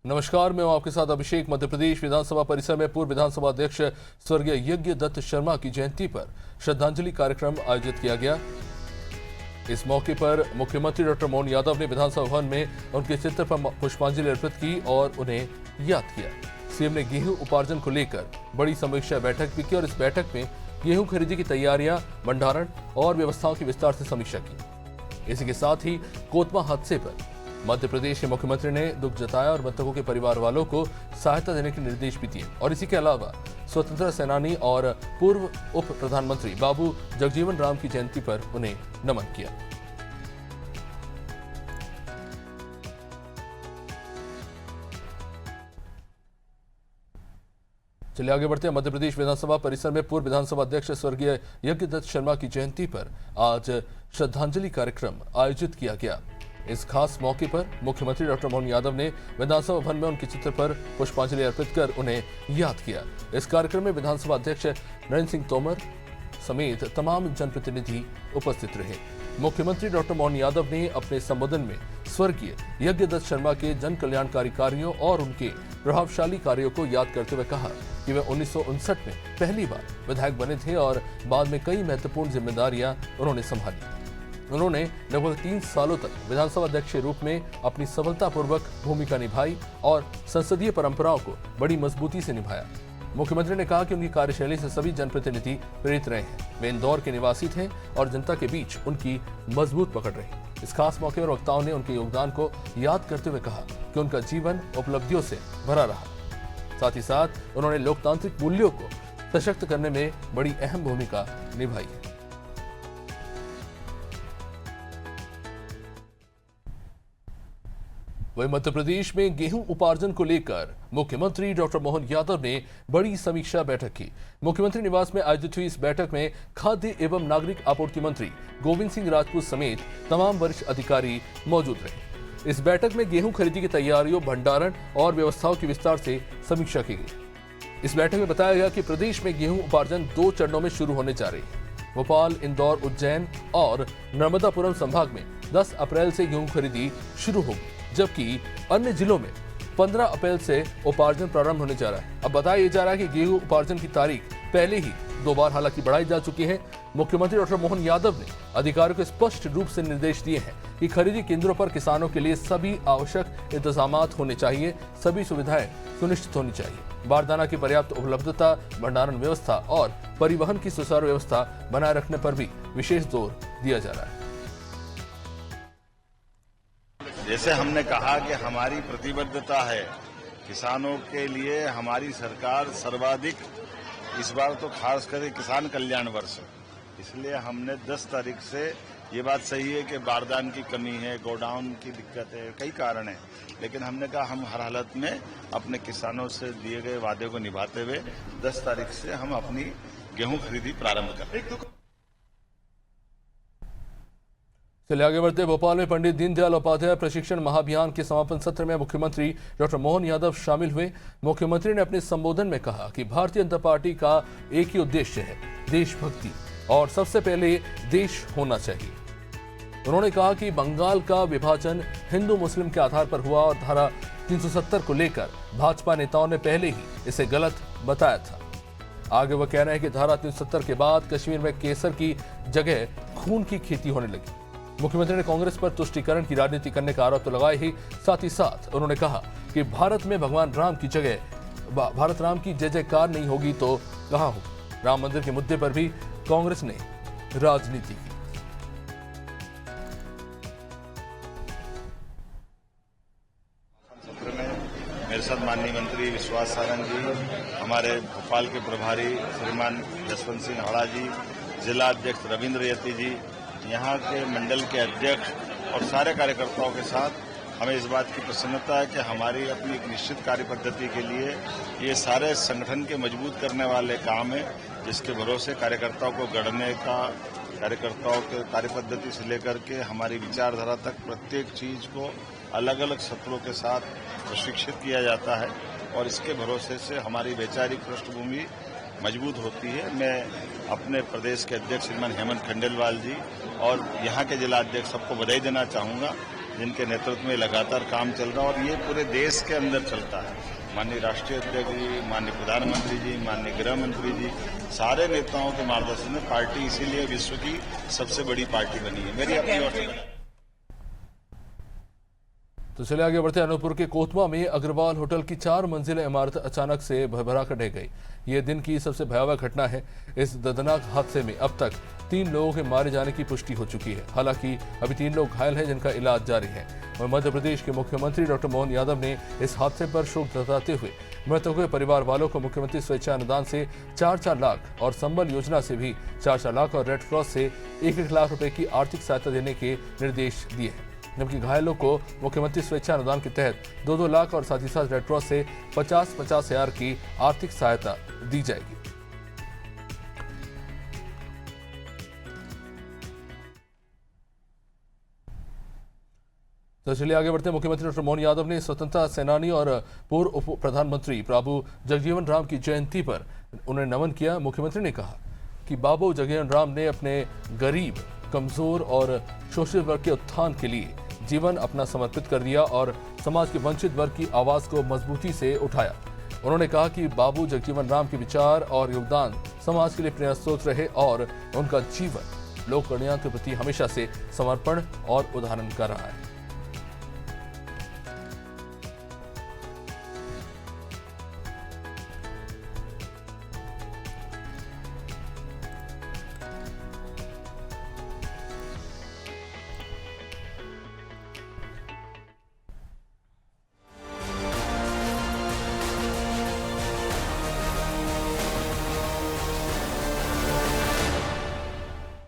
नमस्कार, मैं हूं आपके साथ अभिषेक। मध्य प्रदेश विधानसभा परिसर में पूर्व विधानसभा अध्यक्ष स्वर्गीय यज्ञ दत्त शर्मा की जयंती पर श्रद्धांजलि कार्यक्रम आयोजित किया गया। इस मौके पर मुख्यमंत्री डॉक्टर मोहन यादव ने विधानसभा भवन में उनके चित्र पर पुष्पांजलि अर्पित की और उन्हें याद किया। सीएम ने गेहूं उपार्जन को लेकर बड़ी समीक्षा बैठक भी की और इस बैठक में गेहूं खरीदी की तैयारियां, भंडारण और व्यवस्थाओं की विस्तार से समीक्षा की। इसी के साथ ही कोतमा हादसे पर मध्य प्रदेश के मुख्यमंत्री ने दुख जताया और मृतकों के परिवार वालों को सहायता देने के निर्देश भी दिए और इसी के अलावा स्वतंत्रता सेनानी और पूर्व उप प्रधानमंत्री बाबू जगजीवन राम की जयंती पर उन्हें नमन किया। चलिए आगे बढ़ते हैं। मध्य प्रदेश विधानसभा परिसर में पूर्व विधानसभा अध्यक्ष स्वर्गीय यज्ञ दत्त शर्मा की जयंती पर आज श्रद्धांजलि कार्यक्रम आयोजित किया गया। इस खास मौके पर मुख्यमंत्री डॉक्टर मोहन यादव ने विधानसभा भवन में उनके चित्र पर पुष्पांजलि अर्पित कर उन्हें याद किया। इस कार्यक्रम में विधानसभा अध्यक्ष नरेंद्र सिंह तोमर समेत तमाम जनप्रतिनिधि उपस्थित रहे। मुख्यमंत्री डॉक्टर मोहन यादव ने अपने संबोधन में स्वर्गीय यज्ञ दत्त शर्मा के जन कल्याणकारी कार्यों और उनके प्रभावशाली कार्यों को याद करते हुए कहा कि वे 1959 में पहली बार विधायक बने थे और बाद में कई महत्वपूर्ण जिम्मेदारियां उन्होंने संभाली। उन्होंने लगभग 3 सालों तक विधानसभा अध्यक्ष के रूप में अपनी सफलतापूर्वक भूमिका निभाई और संसदीय परंपराओं को बड़ी मजबूती से निभाया। मुख्यमंत्री ने कहा कि उनकी कार्यशैली से सभी जनप्रतिनिधि प्रेरित रहे हैं। वे इंदौर के निवासी थे और जनता के बीच उनकी मजबूत पकड़ रही। इस खास मौके पर वक्ताओं ने उनके योगदान को याद करते हुए कहा कि उनका जीवन उपलब्धियों से भरा रहा। साथ ही साथ उन्होंने लोकतांत्रिक मूल्यों को सशक्त करने में बड़ी अहम भूमिका निभाई है। वहीं मध्य प्रदेश में गेहूं उपार्जन को लेकर मुख्यमंत्री डॉक्टर मोहन यादव ने बड़ी समीक्षा बैठक की। मुख्यमंत्री निवास में आयोजित हुई इस बैठक में खाद्य एवं नागरिक आपूर्ति मंत्री गोविंद सिंह राजपूत समेत तमाम वरिष्ठ अधिकारी मौजूद रहे। इस बैठक में गेहूं खरीदी की तैयारियों, भंडारण और व्यवस्थाओं की विस्तार से समीक्षा की गई। इस बैठक में बताया गया कि प्रदेश में गेहूं उपार्जन 2 चरणों में शुरू होने जा रही है। भोपाल, इंदौर, उज्जैन और नर्मदापुरम संभाग में 10 अप्रैल से गेहूं खरीदी शुरू होगी, जबकि अन्य जिलों में 15 अप्रैल से उपार्जन प्रारंभ होने जा रहा है। अब बताया जा रहा है कि गेहूं उपार्जन की तारीख पहले ही 2 बार हालांकि बढ़ाई जा चुकी है। मुख्यमंत्री डॉक्टर मोहन यादव ने अधिकारियों को स्पष्ट रूप से निर्देश दिए हैं कि खरीदी केंद्रों पर किसानों के लिए सभी आवश्यक इंतजामात होने चाहिए, सभी सुविधाएं सुनिश्चित होनी चाहिए। बारदाना की पर्याप्त उपलब्धता, भंडारण व्यवस्था और परिवहन की सुचारू व्यवस्था बनाए रखने पर भी विशेष जोर दिया जा रहा है। जैसे हमने कहा कि हमारी प्रतिबद्धता है किसानों के लिए, हमारी सरकार सर्वाधिक इस बार तो खास करके किसान कल्याण वर्ष, इसलिए हमने 10 तारीख से, ये बात सही है कि बारदान की कमी है, गोडाउन की दिक्कत है, कई कारण है, लेकिन हमने कहा हम हर हालत में अपने किसानों से दिए गए वादे को निभाते हुए 10 तारीख से हम अपनी गेहूं खरीदी प्रारंभ करें। चलिए आगे बढ़ते। भोपाल में पंडित दीनदयाल उपाध्याय प्रशिक्षण महाअभियान के समापन सत्र में मुख्यमंत्री डॉक्टर मोहन यादव शामिल हुए। मुख्यमंत्री ने अपने संबोधन में कहा कि भारतीय जनता पार्टी का एक ही उद्देश्य है, देशभक्ति, और सबसे पहले देश होना चाहिए। उन्होंने कहा कि बंगाल का विभाजन हिंदू मुस्लिम के आधार पर हुआ और धारा 370 को लेकर भाजपा नेताओं ने पहले ही इसे गलत बताया था। आगे वह कह रहे हैं कि धारा 370 के बाद कश्मीर में केसर की जगह खून की खेती होने लगी। मुख्यमंत्री ने कांग्रेस पर तुष्टीकरण की राजनीति करने का आरोप तो लगाया ही, साथ ही साथ उन्होंने कहा कि भारत में भगवान राम की जगह भारत राम की जय जयकार नहीं होगी तो कहां होगी। राम मंदिर के मुद्दे पर भी कांग्रेस ने राजनीति की। सत्र में मेरे साथ माननीय मंत्री विश्वास सारंग जी, हमारे भोपाल के प्रभारी श्रीमान जसवंत सिंह हड़ा जी, जिला अध्यक्ष रविंद्र यति जी, यहाँ के मंडल के अध्यक्ष और सारे कार्यकर्ताओं के साथ हमें इस बात की प्रसन्नता है कि हमारी अपनी एक निश्चित कार्य पद्धति के लिए ये सारे संगठन के मजबूत करने वाले काम है, जिसके भरोसे कार्यकर्ताओं को गढ़ने का, कार्यकर्ताओं के कार्य पद्धति से लेकर के हमारी विचारधारा तक प्रत्येक चीज को अलग अलग सत्रों के साथ प्रशिक्षित किया जाता है और इसके भरोसे से हमारी वैचारिक पृष्ठभूमि मजबूत होती है। मैं अपने प्रदेश के अध्यक्ष श्रीमान हेमंत खंडेलवाल जी और यहाँ के जिला अध्यक्ष सबको बधाई देना चाहूँगा जिनके नेतृत्व में लगातार काम चल रहा है और ये पूरे देश के अंदर चलता है। माननीय राष्ट्रीय अध्यक्ष जी, माननीय प्रधानमंत्री जी, माननीय गृह मंत्री जी, सारे नेताओं के मार्गदर्शन में पार्टी इसीलिए विश्व की सबसे बड़ी पार्टी बनी है। मेरी अपनी ओर से तो चलिए आगे बढ़ते हैं। अनूपपुर के कोतमा में अग्रवाल होटल की 4 मंजिला इमारत अचानक से भरभरा कर ढह गई। ये दिन की सबसे भयावह घटना है। इस दर्दनाक हादसे में अब तक 3 लोगों के मारे जाने की पुष्टि हो चुकी है। हालांकि अभी 3 लोग घायल हैं जिनका इलाज जारी है। वहीं मध्य प्रदेश के मुख्यमंत्री डॉक्टर मोहन यादव ने इस हादसे पर शोक जताते हुए मृतकों के परिवार वालों को मुख्यमंत्री स्वेच्छा अनुदान से 4-4 लाख और संबल योजना से भी 4-4 लाख और रेड क्रॉस से 1-1 लाख रुपए की आर्थिक सहायता देने के निर्देश दिए हैं। जबकि घायलों को मुख्यमंत्री स्वेच्छा अनुदान के तहत 2-2 लाख और साथ ही साथ रेड क्रॉस से 50-50 हजार की आर्थिक सहायता दी जाएगी। तो चलिए आगे बढ़ते हैं। मुख्यमंत्री डॉक्टर मोहन यादव ने स्वतंत्रता सेनानी और पूर्व उप प्रधानमंत्री बाबू जगजीवन राम की जयंती पर उन्हें नमन किया। मुख्यमंत्री ने कहा कि बाबू जगजीवन राम ने अपने गरीब, कमजोर और शोषित वर्ग के उत्थान के लिए जीवन अपना समर्पित कर दिया और समाज के वंचित वर्ग की आवाज को मजबूती से उठाया। उन्होंने कहा कि बाबू जगजीवन राम के विचार और योगदान समाज के लिए प्रेरणा स्रोत रहे और उनका जीवन लोक कल्याण के प्रति हमेशा से समर्पण और उदाहरण कर रहा है।